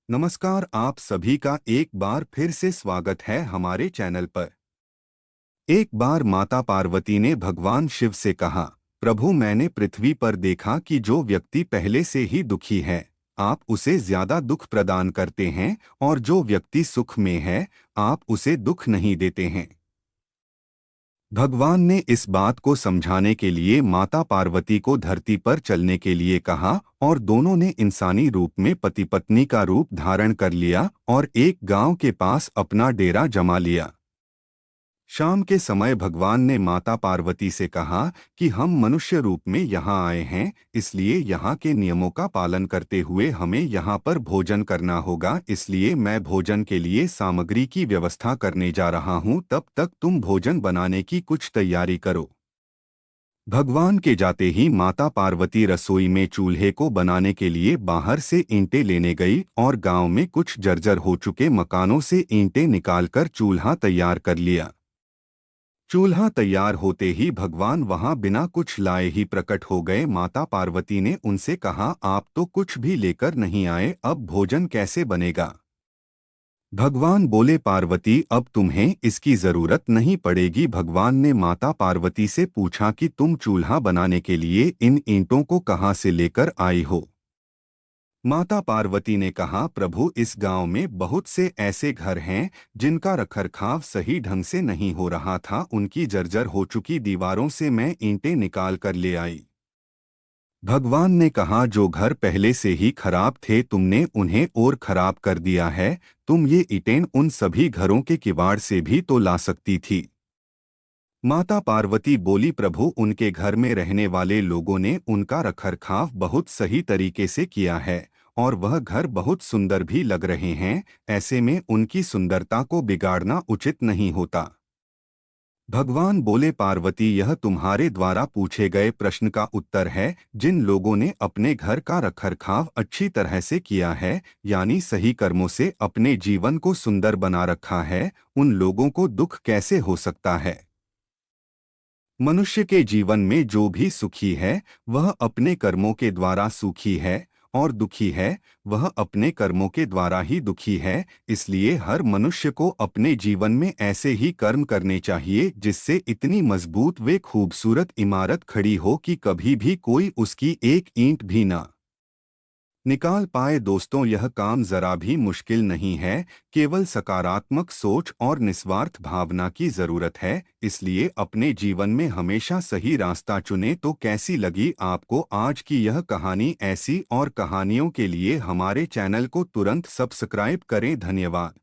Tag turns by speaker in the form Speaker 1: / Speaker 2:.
Speaker 1: नमस्कार, आप सभी का एक बार फिर से स्वागत है हमारे चैनल पर। एक बार माता पार्वती ने भगवान शिव से कहा, प्रभु मैंने पृथ्वी पर देखा कि जो व्यक्ति पहले से ही दुखी है, आप उसे ज्यादा दुख प्रदान करते हैं और जो व्यक्ति सुख में है, आप उसे दुख नहीं देते हैं। भगवान ने इस बात को समझाने के लिए माता पार्वती को धरती पर चलने के लिए कहा और दोनों ने इंसानी रूप में पति पत्नी का रूप धारण कर लिया और एक गांव के पास अपना डेरा जमा लिया। शाम के समय भगवान ने माता पार्वती से कहा कि हम मनुष्य रूप में यहाँ आए हैं, इसलिए यहाँ के नियमों का पालन करते हुए हमें यहाँ पर भोजन करना होगा, इसलिए मैं भोजन के लिए सामग्री की व्यवस्था करने जा रहा हूँ, तब तक तुम भोजन बनाने की कुछ तैयारी करो। भगवान के जाते ही माता पार्वती रसोई में चूल्हे को बनाने के लिए बाहर से ईंटें लेने गई और गांव में कुछ जर्जर हो चुके मकानों से ईंटें निकालकर चूल्हा तैयार कर लिया। चूल्हा तैयार होते ही भगवान वहां बिना कुछ लाए ही प्रकट हो गए। माता पार्वती ने उनसे कहा, आप तो कुछ भी लेकर नहीं आए, अब भोजन कैसे बनेगा? भगवान बोले, पार्वती अब तुम्हें इसकी जरूरत नहीं पड़ेगी। भगवान ने माता पार्वती से पूछा कि तुम चूल्हा बनाने के लिए इन ईंटों को कहाँ से लेकर आई हो? माता पार्वती ने कहा, प्रभु इस गांव में बहुत से ऐसे घर हैं जिनका रखरखाव सही ढंग से नहीं हो रहा था, उनकी जर्जर हो चुकी दीवारों से मैं ईंटें निकाल कर ले आई। भगवान ने कहा, जो घर पहले से ही खराब थे तुमने उन्हें और खराब कर दिया है, तुम ये ईंटें उन सभी घरों के किवाड़ से भी तो ला सकती थी। माता पार्वती बोली, प्रभु उनके घर में रहने वाले लोगों ने उनका रखरखाव बहुत सही तरीके से किया है और वह घर बहुत सुंदर भी लग रहे हैं, ऐसे में उनकी सुंदरता को बिगाड़ना उचित नहीं होता। भगवान बोले, पार्वती यह तुम्हारे द्वारा पूछे गए प्रश्न का उत्तर है। जिन लोगों ने अपने घर का रखरखाव अच्छी तरह से किया है, यानी सही कर्मों से अपने जीवन को सुंदर बना रखा है, उन लोगों को दुख कैसे हो सकता है? मनुष्य के जीवन में जो भी सुखी है वह अपने कर्मों के द्वारा सुखी है और दुखी है वह अपने कर्मों के द्वारा ही दुखी है। इसलिए हर मनुष्य को अपने जीवन में ऐसे ही कर्म करने चाहिए जिससे इतनी मजबूत व खूबसूरत इमारत खड़ी हो कि कभी भी कोई उसकी एक ईंट भी ना निकाल पाए। दोस्तों, यह काम जरा भी मुश्किल नहीं है, केवल सकारात्मक सोच और निस्वार्थ भावना की जरूरत है। इसलिए अपने जीवन में हमेशा सही रास्ता चुनें। तो कैसी लगी आपको आज की यह कहानी? ऐसी और कहानियों के लिए हमारे चैनल को तुरंत सब्सक्राइब करें। धन्यवाद।